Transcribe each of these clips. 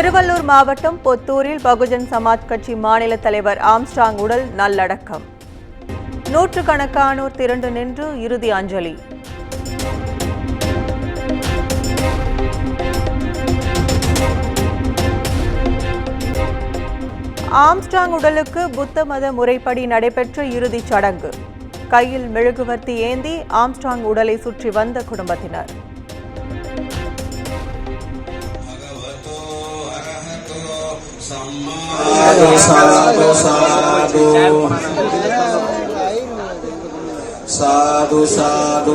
திருவள்ளூர் மாவட்டம் பொத்தூரில் பகுஜன் சமாஜ் கட்சி மாநில தலைவர் ஆம்ஸ்ட்ராங் உடல் நல்லடக்கம். நூற்றுக்கணக்கானோர் திரண்டு நின்று இறுதி அஞ்சலி. ஆம்ஸ்ட்ராங் உடலுக்கு புத்த மத முறைப்படி நடைபெற்ற இறுதிச் சடங்கு. கையில் மெழுகுவர்த்தி ஏந்தி ஆம்ஸ்ட்ராங் உடலை சுற்றி வந்த குடும்பத்தினர். साधु साधु साधु साधु साधु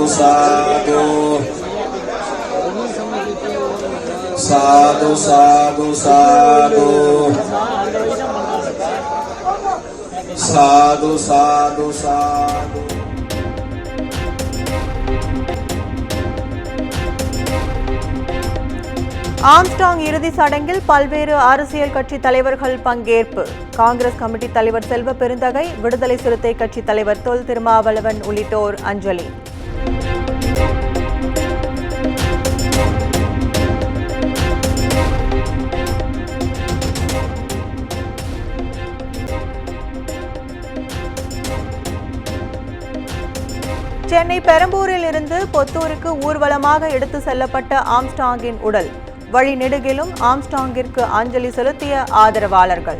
साधु साधु साधु साधु साधु ஆம்ஸ்ட்ராங் இறுதி சடங்கில் பல்வேறு அரசியல் கட்சி தலைவர்கள் பங்கேற்பு. காங்கிரஸ் கமிட்டி தலைவர் செல்வ பெருந்தகை, விடுதலை சிறுத்தை கட்சி தலைவர் தொல் திருமாவளவன் உள்ளிட்டோர் அஞ்சலி. சென்னை பெரம்பூரில் இருந்து பொத்தூருக்கு ஊர்வலமாக எடுத்து செல்லப்பட்ட ஆம்ஸ்ட்ராங்கின் உடல். வழி நெடுகிலும் ஆம்ஸ்ட்ராங்கிற்கு அஞ்சலி செலுத்திய ஆதரவாளர்கள்.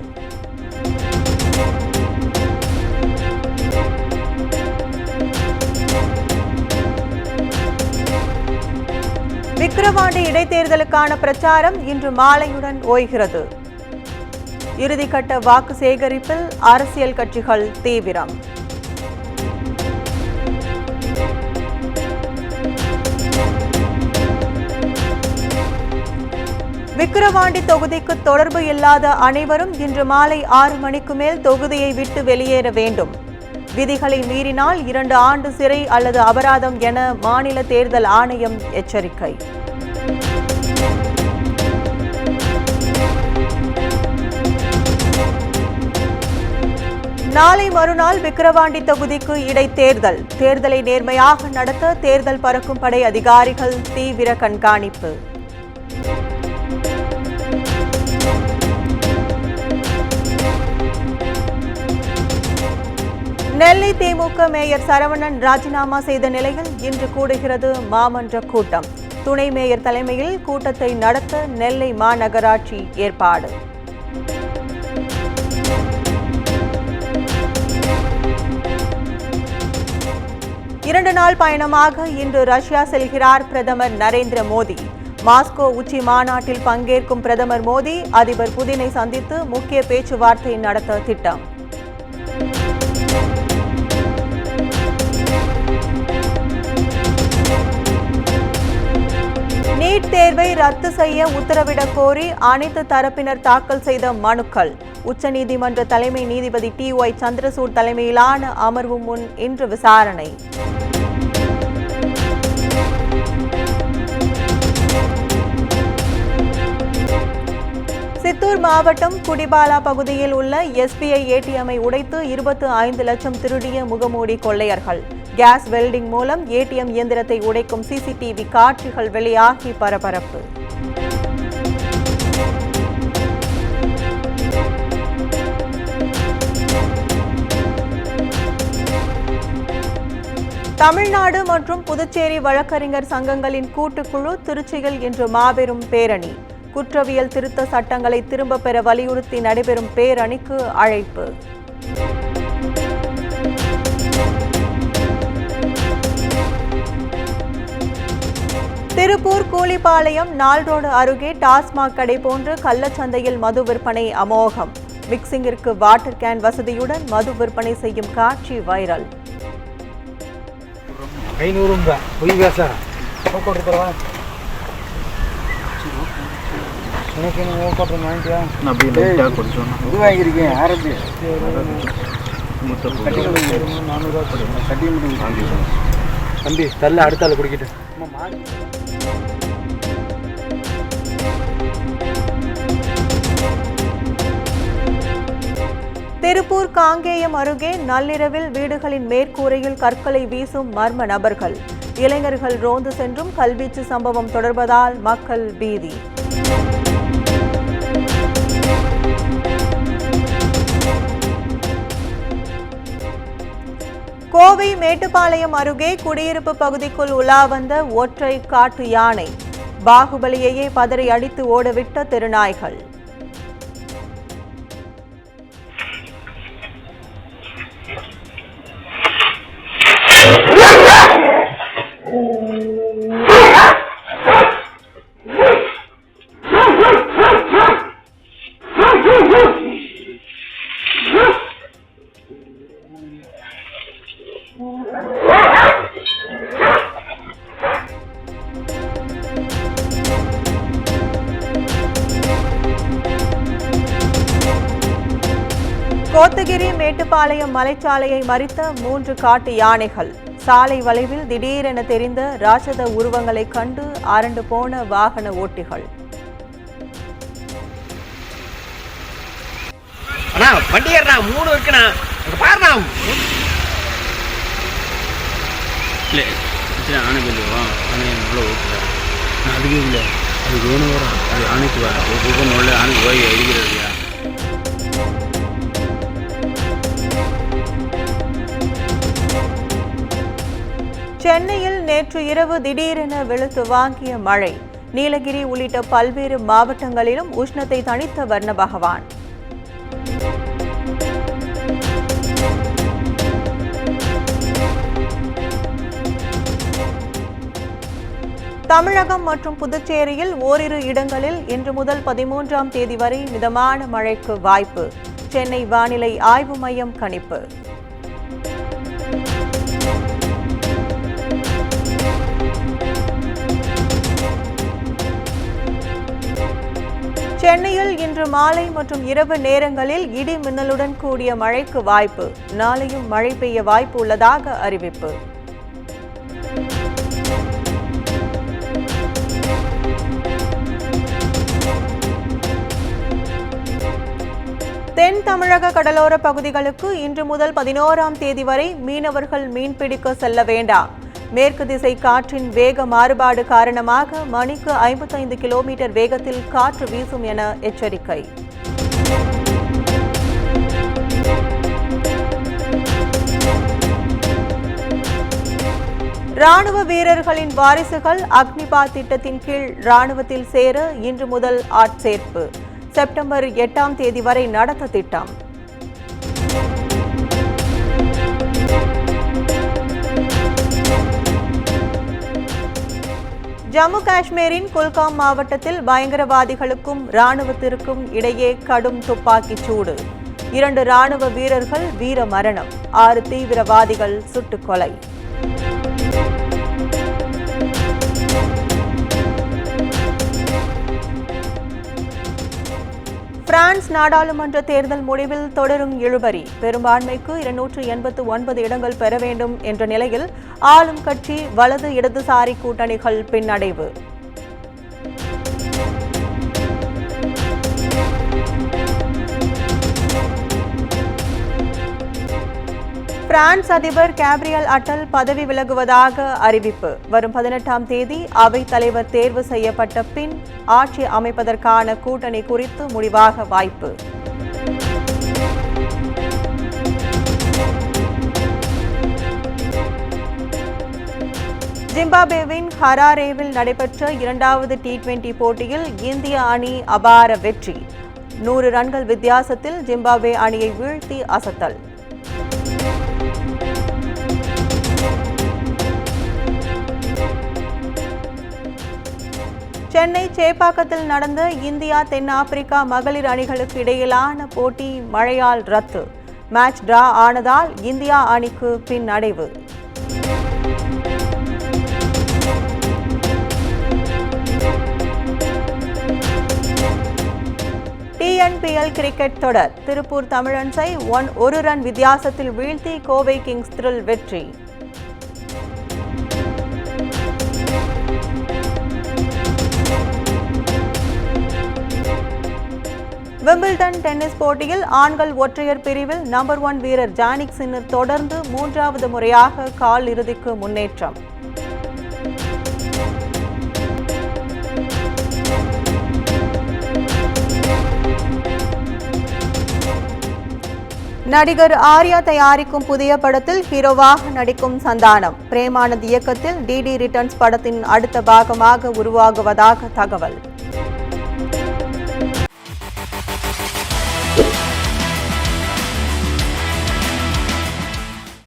விக்கிரவாண்டி இடைத்தேர்தலுக்கான பிரச்சாரம் இன்று மாலையுடன் ஓய்கிறது. இறுதிக்கட்ட வாக்கு சேகரிப்பில் அரசியல் கட்சிகள் தீவிரம். விக்கிரவாண்டி தொகுதிக்கு தொடர்பு இல்லாத அனைவரும் இன்று மாலை 6 மணிக்கு மேல் தொகுதியை விட்டு வெளியேற வேண்டும். விதிகளை மீறினால் 2 ஆண்டு சிறை அல்லது அபராதம் என மாநில தேர்தல் ஆணையம் எச்சரிக்கை. நாளை மறுநாள் விக்கிரவாண்டி தொகுதிக்கு இடைத்தேர்தல். தேர்தலை நேர்மையாக நடத்த தேர்தல் பறக்கும் படை அதிகாரிகள் தீவிர கண்காணிப்பு. நெல்லை திமுக மேயர் சரவணன் ராஜினாமா செய்த நிலையில் இன்று கூடுகிறது மாமன்ற கூட்டம். துணை மேயர் தலைமையில் கூட்டத்தை நடத்த நெல்லை மாநகராட்சி ஏற்பாடு. இரண்டு நாள் பயணமாக இன்று ரஷ்யா செல்கிறார் பிரதமர் நரேந்திர மோடி. மாஸ்கோ உச்சி மாநாட்டில் பங்கேற்கும் பிரதமர் மோடி அதிபர் புதினை சந்தித்து முக்கிய பேச்சுவார்த்தை நடத்த திட்டம். நீட் தேர்வை ரத்து செய்ய உத்தரவிடக் கோரி அனைத்து தரப்பினர் தாக்கல் செய்த மனுக்கள். உச்சநீதிமன்ற தலைமை நீதிபதி TY சந்திரசூட் தலைமையிலான அமர்வு முன் இன்று விசாரணை. சித்தூர் மாவட்டம் குடிபாலா பகுதியில் உள்ள SBI ATM-ஐ உடைத்து 25 லட்சம் திருடிய முகமூடி கொள்ளையர்கள். கேஸ் வெல்டிங் மூலம் ATM இயந்திரத்தை உடைக்கும் CCTV காட்சிகள் வெளியாகி பரபரப்பு. தமிழ்நாடு மற்றும் புதுச்சேரி வழக்கறிஞர் சங்கங்களின் கூட்டுக்குழு திருச்சியில் இன்று மாபெரும் பேரணி. குற்றவியல் திருத்த சட்டங்களை திரும்பப் பெற வலியுறுத்தி நடைபெறும் பேரணிக்கு அழைப்பு. திருப்பூர் கூலிப்பாளையம் நாள் ரோடு அருகே டாஸ்மாக் கடை போன்று கள்ளச்சந்தையில் மது விற்பனை அமோகம். மிக்சிங்கிற்கு வாட்டர் கேன் வசதியுடன் மது விற்பனை செய்யும் காட்சி வைரல். தம்பி தள்ள அடுத்தால குடிக்கிட்டு. திருப்பூர் காங்கேயம் அருகே நள்ளிரவில் வீடுகளின் மேற்கூரையில் கற்களை வீசும் மர்ம நபர்கள். இளைஞர்கள் ரோந்து சென்றும் கல்வீச்சு சம்பவம் தொடர்வதால் மக்கள் பீதி. கோவை மேட்டுப்பாளையம் அருகே குடியிருப்பு பகுதிக்குள் உலா வந்த ஒற்றை காட்டு யானை. பாகுபலியையே பதறி அடித்து ஓடவிட்ட தெருநாய்கள். கோத்தகிரி மேட்டுப்பாளையம் மலைச்சாலையை மறித்த 3 காட்டு யானைகள். சாலை வளைவில் திடீரென தெரிந்த ராட்சத உருவங்களை கண்டு அரண்டு போன வாகன ஓட்டிகள். சென்னையில் நேற்று இரவு திடீரென வெளுத்து வாங்கிய மழை. நீலகிரி உள்ளிட்ட பல்வேறு மாவட்டங்களிலும் உஷ்ணத்தை தணித்த வர்ண பகவான். தமிழகம் மற்றும் புதுச்சேரியில் ஓரிரு இடங்களில் இன்று முதல் 13ஆம் தேதி வரை மிதமான மழைக்கு வாய்ப்பு. சென்னை வானிலை ஆய்வு மையம் கணிப்பு. சென்னையில் இன்று மாலை மற்றும் இரவு நேரங்களில் இடி மின்னலுடன் கூடிய மழைக்கு வாய்ப்பு. நாளையும் மழை பெய்ய வாய்ப்பு உள்ளதாக அறிவிப்பு. தென் தமிழக கடலோர பகுதிகளுக்கு இன்று முதல் 11ஆம் தேதி வரை மீனவர்கள் மீன்பிடிக்க செல்ல வேண்டாம். மேற்கு திசை காற்றின் வேக மாறுபாடு காரணமாக மணிக்கு 55 கிலோமீட்டர் வேகத்தில் காற்று வீசும் என எச்சரிக்கை. ராணுவ வீரர்களின் வாரிசுகள் அக்னிபாத் திட்டத்தின் கீழ் ராணுவத்தில் சேர இன்று முதல் ஆட்சேர்ப்பு. செப்டம்பர் 8ஆம் தேதி வரை நடத்த திட்டம். ஜம்மு காஷ்மீரின் குல்காம் மாவட்டத்தில் பயங்கரவாதிகளுக்கும் ராணுவத்திற்கும் இடையே கடும் துப்பாக்கிச் சூடு. 2 ராணுவ வீரர்கள் வீர மரணம். 6 தீவிரவாதிகள் சுட்டுக் கொலை. பிரான்ஸ் நாடாளுமன்ற தேர்தல் முடிவில் தொடரும் இழுபறி. பெரும்பான்மைக்கு 289 இடங்கள் பெற வேண்டும் என்ற நிலையில் ஆளும் கட்சி வலது இடதுசாரி கூட்டணிகள் பின்னடைவு. பிரான்ஸ் அதிபர் கேப்ரியல் அட்டல் பதவி விலகுவதாக அறிவிப்பு. வரும் 18ஆம் தேதி அவைத் தலைவர் தேர்வு செய்யப்பட்ட பின் ஆட்சி அமைப்பதற்கான கூட்டணி குறித்து முடிவாக வாய்ப்பு. ஜிம்பாப்வேவின் ஹராரேவில் நடைபெற்ற 2வது T20 போட்டியில் இந்திய அணி அபார வெற்றி. 100 ரன்கள் வித்தியாசத்தில் ஜிம்பாப்வே அணியை வீழ்த்தி அசத்தல். சென்னை சேப்பாக்கத்தில் நடந்த இந்தியா தென்னாப்பிரிக்கா மகளிர் அணிகளுக்கு இடையிலான போட்டி மழையால் ரத்து. மேட்ச் டிரா ஆனதால் இந்தியா அணிக்கு பின்னடைவு. TNPL கிரிக்கெட் தொடர். திருப்பூர் தமிழன்ஸை 1 ரன் வித்தியாசத்தில் வீழ்த்தி கோவை கிங்ஸ் த்ரில் வெற்றி. விம்பிள்டன் டென்னிஸ் போட்டியில் ஆண்கள் ஒற்றையர் பிரிவில் நம்பர் 1 வீரர் ஜானிக் சின்னர் தொடர்ந்து 3வது முறையாக கால் இறுதிக்கு முன்னேற்றம். நடிகர் ஆர்யா தயாரிக்கும் புதிய படத்தில் ஹீரோவாக நடிக்கும் சந்தானம் பிரேமானந்த் இயக்கத்தில் டிடி ரிட்டர்ன்ஸ் படத்தின் அடுத்த பாகமாக உருவாகுவதாக தகவல்.